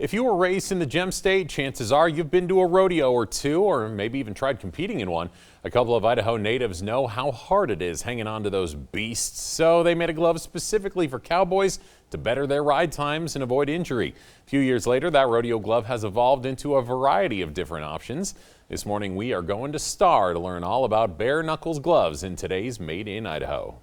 If you were raised in the Gem State, chances are you've been to a rodeo or two, or maybe even tried competing in one. A couple of Idaho natives know how hard it is hanging on to those beasts, so they made a glove specifically for cowboys to better their ride times and avoid injury. A few years later, that rodeo glove has evolved into a variety of different options. This morning, we are going to Star to learn all about bare knuckles gloves in today's Made in Idaho.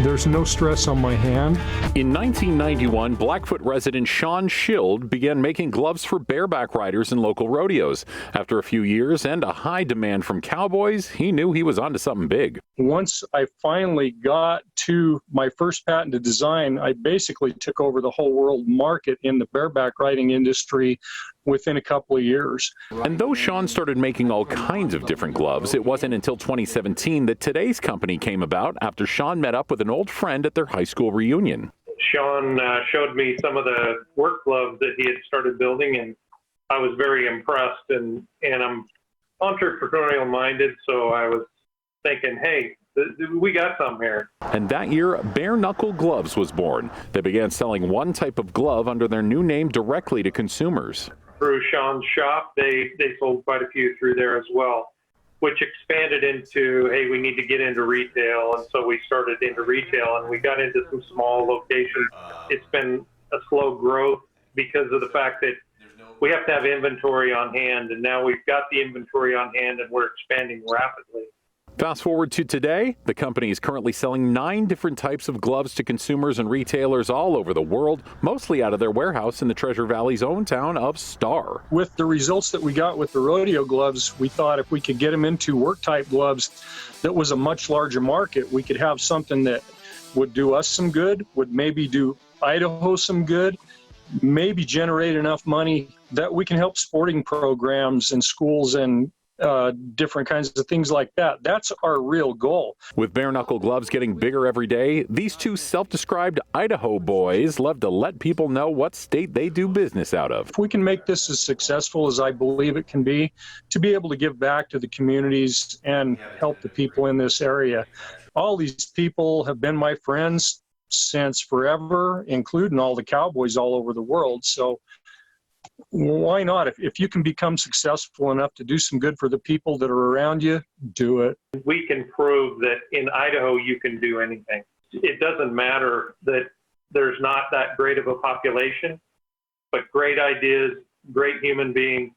There's no stress on my hand. In 1991, Blackfoot resident Sean Schild began making gloves for bareback riders in local rodeos. After a few years and a high demand from cowboys, he knew he was onto something big. Once I finally got to my first patented design, I basically took over the whole world market in the bareback riding industry within a couple of years. And though Sean started making all kinds of different gloves, it wasn't until 2017 that today's company came about after Sean met up with an old friend at their high school reunion. Sean showed me some of the work gloves that he had started building, and I was very impressed. And I'm entrepreneurial minded, so I was thinking, hey, we got some here. And that year, Bare Knuckle Gloves was born. They began selling one type of glove under their new name directly to consumers. Through Sean's shop, they sold quite a few through there as well, which expanded into, hey, we need to get into retail. And so we started into retail, and we got into some small locations. It's been a slow growth because of the fact that we have to have inventory on hand, and now we've got the inventory on hand and we're expanding rapidly. Fast forward to today, the company is currently selling 9 different types of gloves to consumers and retailers all over the world, mostly out of their warehouse in the Treasure Valley's own town of Star. With the results that we got with the rodeo gloves, we thought if we could get them into work type gloves that was a much larger market, we could have something that would do us some good, would maybe do Idaho some good, maybe generate enough money that we can help sporting programs and schools and different kinds of things like that. That's our real goal. With bare knuckle gloves getting bigger every day, these two self-described Idaho boys love to let people know what state they do business out of. If we can make this as successful as I believe it can be, to be able to give back to the communities and help the people in this area. All these people have been my friends since forever, including all the cowboys all over the world. So why not? If you can become successful enough to do some good for the people that are around you, do it. We can prove that in Idaho you can do anything. It doesn't matter that there's not that great of a population, but great ideas, great human beings,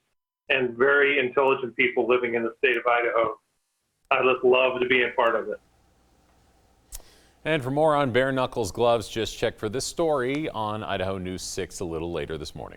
and very intelligent people living in the state of Idaho. I just love to be a part of it. And for more on bare knuckles gloves, just check for this story on Idaho News 6 a little later this morning.